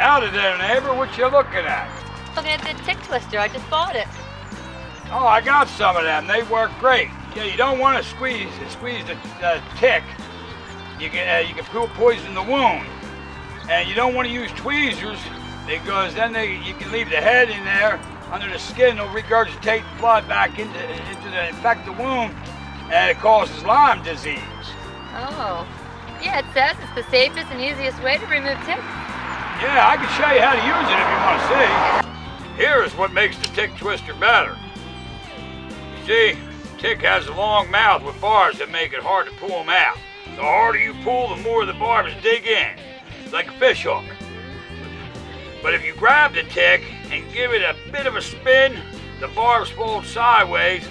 Howdy there, neighbor. What you looking at? Looking at the tick twister. I just bought it. Oh, I got some of them. They work great. Yeah, you don't want to squeeze the tick. You can poison the wound. And you don't want to use tweezers because then you can leave the head in there under the skin. It'll regurgitate the blood back into the infected wound, and it causes Lyme disease. Oh, yeah. It says it's the safest and easiest way to remove ticks. Yeah, I can show you how to use it if you want to see. Here is what makes the tick twister better. You see, the tick has a long mouth with barbs that make it hard to pull them out. The harder you pull, the more the barbs dig in. It's like a fish hook. But if you grab the tick and give it a bit of a spin, the barbs fold sideways,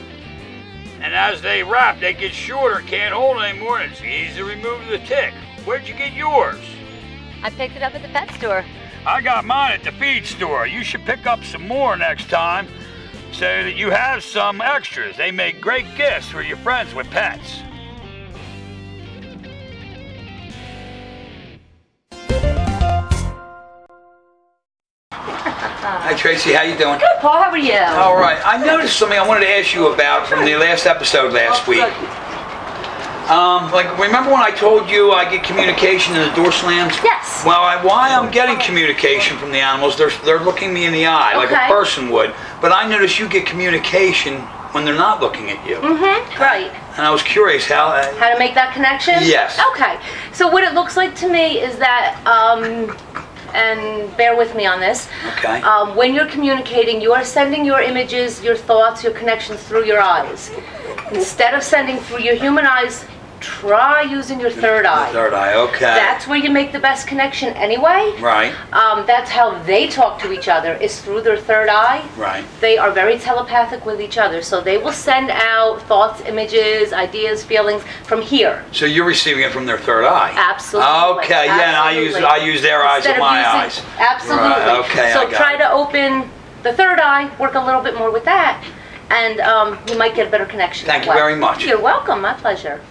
and as they wrap, they get shorter, can't hold it anymore, and it's easy to remove the tick. Where'd you get yours? I picked it up at the pet store. I got mine at the feed store. You should pick up some more next time so that you have some extras. They make great gifts for your friends with pets. Hi Tracy, how you doing? Good, Paul. How are you? All right. I noticed something I wanted to ask you about from the last episode last week. Like, remember when I told you I get communication and the door slams? Yes. Well, why I'm getting communication from the animals, they're looking me in the eye like a person would. But I notice you get communication when they're not looking at you. Mm-hmm, right. And I was curious how to make that connection? Yes. Okay. So what it looks like to me is that, and bear with me on this. Okay. When you're communicating, you are sending your images, your thoughts, your connections through your eyes. Instead of sending through your human eyes, try using your third eye. Third eye, okay. That's where you make the best connection anyway. Right. That's how they talk to each other, is through their third eye. Right. They are very telepathic with each other, so they will send out thoughts, images, ideas, feelings from here. So you're receiving it from their third eye? Absolutely. Okay, yeah, and I use their eyes with my eyes. Absolutely. Right, okay, so try to open the third eye, work a little bit more with that, and you might get a better connection. Thank you very much. You're welcome, my pleasure.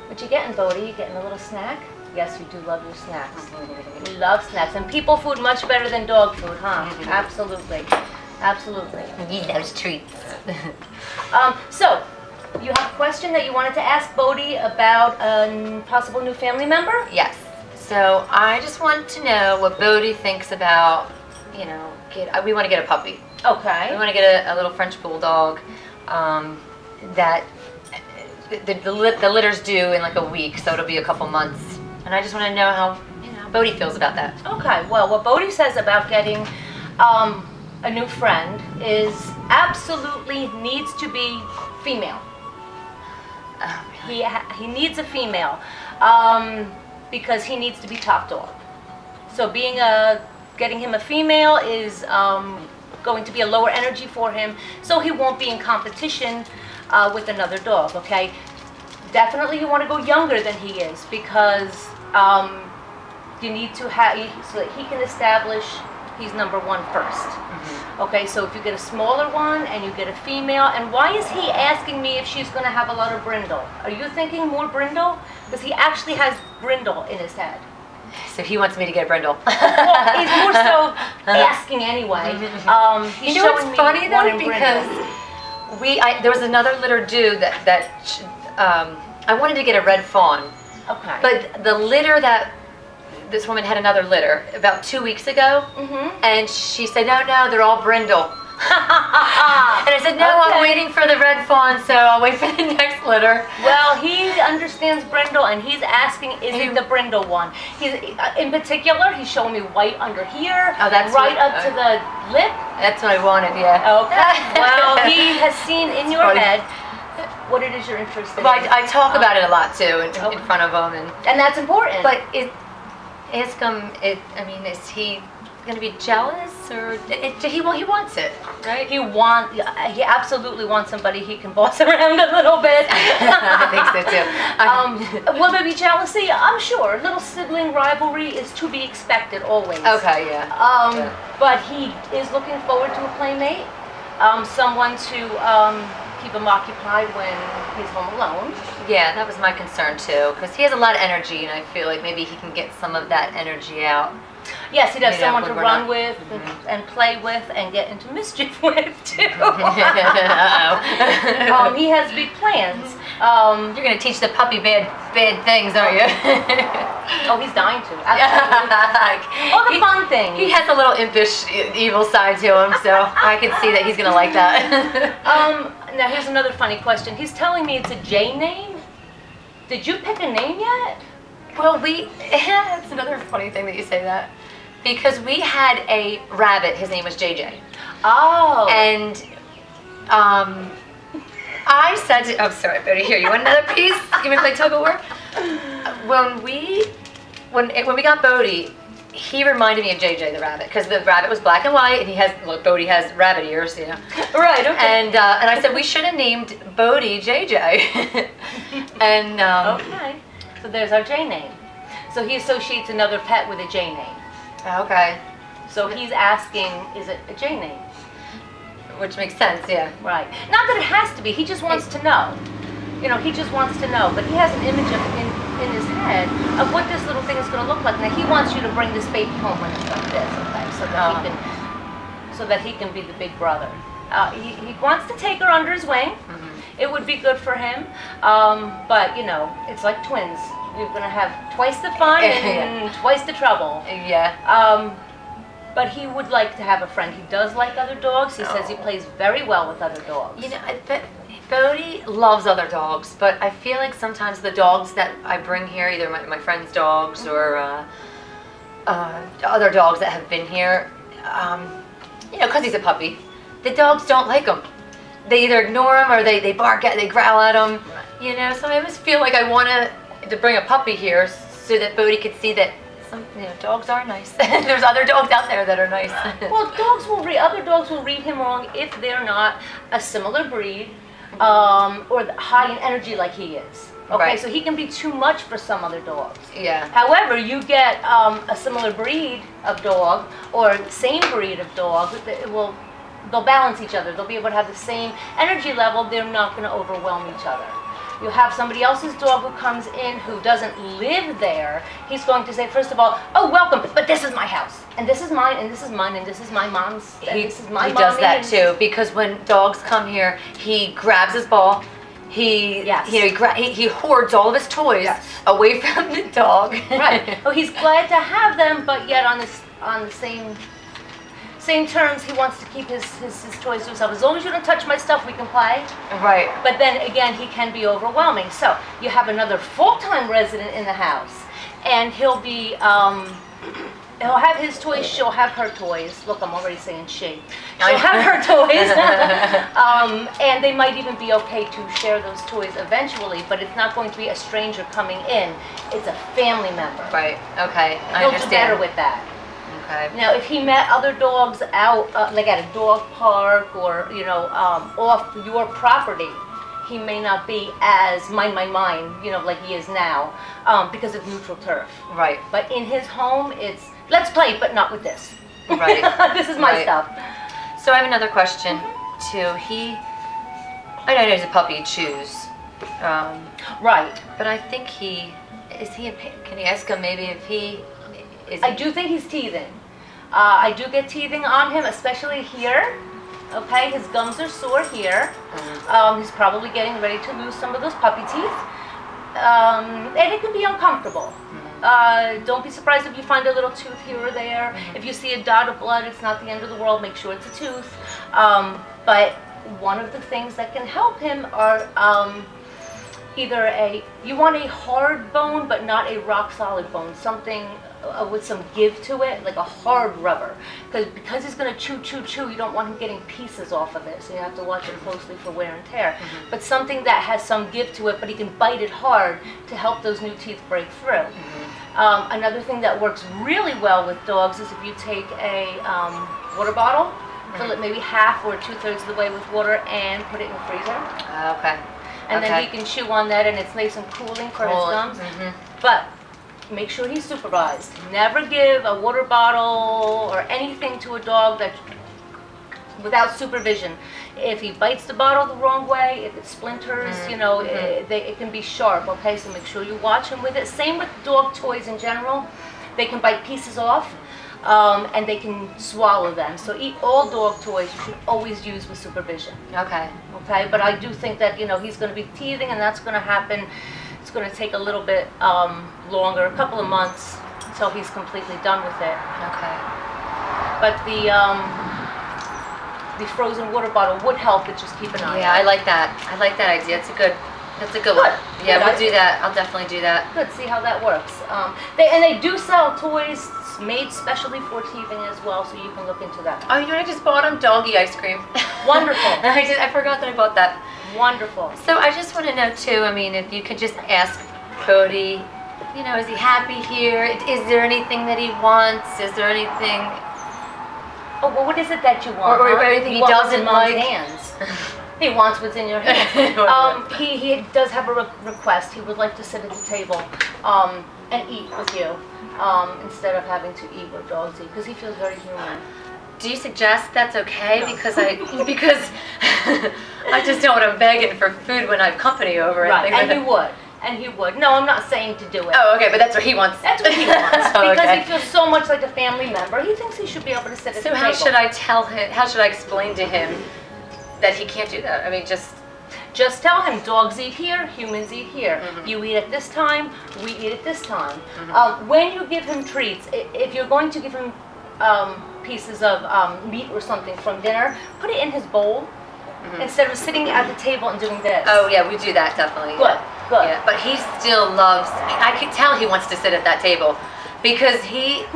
What you getting, Bodie? You getting a little snack? Yes, you do love your snacks. We love snacks. And people food much better than dog food, huh? Absolutely. Absolutely. Eat those treats. So, you have a question that you wanted to ask Bodie about a possible new family member? Yes. So I just want to know what Bodie thinks about, you know, we want to get a puppy. Okay. We want to get a little French bulldog that the litter's due in like a week, so it'll be a couple months. And I just want to know how, you know, Bodie feels about that. Okay, well, what Bodie says about getting a new friend is absolutely needs to be female. Oh, really? He needs a female because he needs to be top dog. So getting him a female is going to be a lower energy for him, so he won't be in competition with another dog, okay? Definitely you want to go younger than he is because you need to have, so that he can establish he's number one first. Okay, so if you get a smaller one and you get a female, and why is he asking me if she's going to have a lot of brindle? Are you thinking more brindle? Because he actually has brindle in his head. So he wants me to get a brindle. Well, he's more so asking anyway. He's you know showing what's funny me though, wanting because brindle. there was another litter due that I wanted to get a red fawn. Okay. But the litter that this woman had another litter about 2 weeks ago, and she said, no, they're all brindle. And I said, no, I'm waiting for the red fawn, so I'll wait for the next litter. Well, he understands brindle, and he's asking, is it the brindle one? He's in particular, he's showing me white under here, that's right up to the lip. That's what I wanted, yeah. Okay. Well, he has seen in your head what it is you're interested in. Well, I talk about it a lot too in front of him, and that's important. But ask him. I mean, is he going to be jealous, or he wants it, right? He absolutely wants somebody he can boss around a little bit. I think so too. Will there be jealousy? I'm sure. Little sibling rivalry is to be expected always. Okay, yeah. But he is looking forward to a playmate, someone to keep him occupied when he's home alone. Yeah, that was my concern too, because he has a lot of energy, and I feel like maybe he can get some of that energy out. Yes, he does. Someone to run with and play with and get into mischief with too. He has big plans. You're going to teach the puppy bad things, aren't you? Oh, he's dying to. Absolutely. All the fun things. He has a little impish, evil side to him, so I can see that he's going to like that. Now here's another funny question. He's telling me it's a J name. Did you pick a name yet? Well, that's another funny thing that you say that. Because we had a rabbit, his name was JJ. Oh. And I said to, oh, sorry, Betty, here, you want another piece? You want to play tug of war? When we got Bodhi, he reminded me of JJ the rabbit, because the rabbit was black and white, and Bodhi has rabbit ears, you know. Right, okay. And I said, we should have named Bodhi JJ. And okay. So there's our J name. So he associates another pet with a J name. Okay. So he's asking, is it a J name? Which makes sense, yeah. Right. Not that it has to be. He just wants to know. You know, he just wants to know. But he has an image in his head of what this little thing is going to look like. Now he wants you to bring this baby home when it's like this, okay? So that he can be the big brother. He wants to take her under his wing. It would be good for him. But you know, it's like twins. You're going to have twice the fun and twice the trouble. Yeah. But he would like to have a friend. He does like other dogs. He says he plays very well with other dogs. You know, Bodhi loves other dogs, but I feel like sometimes the dogs that I bring here, either my friend's dogs or other dogs that have been here, you know, because he's a puppy, the dogs don't like him. They either ignore him or they bark at, they growl at him. You know, so I always feel like I want to bring a puppy here so that Bodhi could see that dogs are nice. There's other dogs out there that are nice. Well, other dogs will read him wrong if they're not a similar breed or high in energy like he is. Okay, right. So he can be too much for some other dogs. Yeah. However, you get a similar breed of dog or same breed of dog, they'll balance each other. They'll be able to have the same energy level. They're not going to overwhelm each other. You have somebody else's dog who comes in who doesn't live there. He's going to say, first of all, oh, welcome, but this is my house, and this is mine, and this is mine, and this is my mom's, and this is my mommy. He does that too, because when dogs come here, he grabs his ball. He hoards all of his toys away from the dog. Right. Oh, he's glad to have them, but yet on the same terms, he wants to keep his toys to himself. As long as you don't touch my stuff, we can play. Right. But then again, he can be overwhelming. So you have another full-time resident in the house, and he'll be he'll have his toys. She'll have her toys. Look, I'm already saying she. She'll have her toys, and they might even be okay to share those toys eventually. But it's not going to be a stranger coming in. It's a family member. Right. Okay. I He'll understand. do better with that. Okay. Now, if he met other dogs out, like at a dog park or, you know, off your property, he may not be as mine, you know, like he is now, because it's neutral turf. Right. But in his home, it's, let's play, but not with this. Right. This is my stuff. So I have another question too. I know he's a puppy, chews. Right. But I think is he in pain? Can you ask him maybe if he is? I do think he's teething. I do get teething on him, especially here. Okay, his gums are sore here. He's probably getting ready to lose some of those puppy teeth. And it can be uncomfortable. Don't be surprised if you find a little tooth here or there. If you see a dot of blood, it's not the end of the world. Make sure it's a tooth. But one of the things that can help him are either you want a hard bone, but not a rock solid bone. Something with some give to it, like a hard rubber. Because he's going to chew, you don't want him getting pieces off of it, so you have to watch him closely for wear and tear. But something that has some give to it, but he can bite it hard to help those new teeth break through. Another thing that works really well with dogs is if you take a water bottle, fill it maybe half or 2/3 of the way with water, and put it in the freezer. Okay. And then he can chew on that, and it's nice and cooling for his gums. But make sure he's supervised. Never give a water bottle or anything to a dog without supervision. If he bites the bottle the wrong way, if it splinters, you know, it can be sharp, okay? So make sure you watch him with it. Same with dog toys in general. They can bite pieces off, and they can swallow them. So all dog toys you should always use with supervision. Okay. Okay, but I do think that, you know, he's going to be teething, and that's going to happen. It's going to take a little bit longer, a couple of months, until he's completely done with it. Okay. But the frozen water bottle would help, but just keep an eye. Yeah, I like that. I like that idea. That's a good one. Yeah, we'll do that. I'll definitely do that. Good. See how that works. They do sell toys made specially for teething as well, so you can look into that. Oh, you know, I just bought him doggy ice cream. Wonderful. I forgot that I bought that. Wonderful. So I just want to know too, I mean, if you could just ask Cody, you know, is he happy here? Is there anything that he wants? Is there anything? Oh, well, what is it that you want? Or anything he doesn't like? Hands. He wants what's in your hands. He does have a request. He would like to sit at the table and eat with you instead of having to eat where dogs eat, because he feels very human. Do you suggest that's okay? No. Because I just don't want him begging for food when I have company over. Right, and he would. And he would. No, I'm not saying to do it. Oh, okay, but that's what he wants. That's what he wants. Because he feels so much like a family member. He thinks he should be able to sit at the table. So how should I tell him, how should I explain to him that he can't do that? I mean, just tell him dogs eat here, humans eat here. You eat at this time, we eat at this time. When you give him treats, if you're going to give him pieces of meat or something from dinner, put it in his bowl instead of sitting at the table and doing this. Oh yeah, we do that definitely. Good, good. Yeah, but he still loves, I can tell he wants to sit at that table because he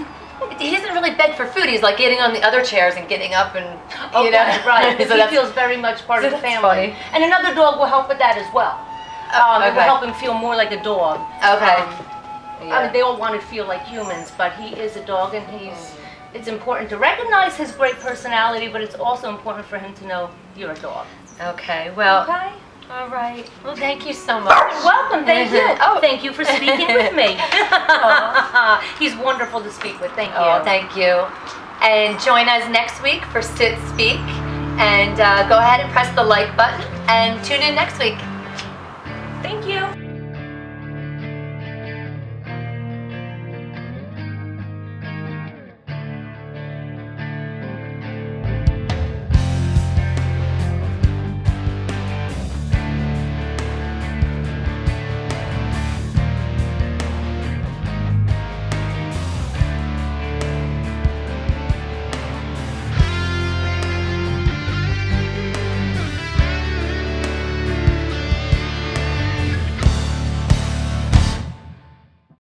doesn't really beg for food. He's like getting on the other chairs and getting up and, you know. Right, because he feels very much part of the family. Funny. And another dog will help with that as well. It will help him feel more like a dog. Okay. I mean, they all want to feel like humans, but he is a dog, and it's important to recognize his great personality, but it's also important for him to know you're a dog. Okay, well. Okay. All right. Well, thank you so much. You're welcome. Thank you. Thank you for speaking with me. He's wonderful to speak with. Thank you. Oh, thank you. And join us next week for Sit Speak. And go ahead and press the like button and tune in next week.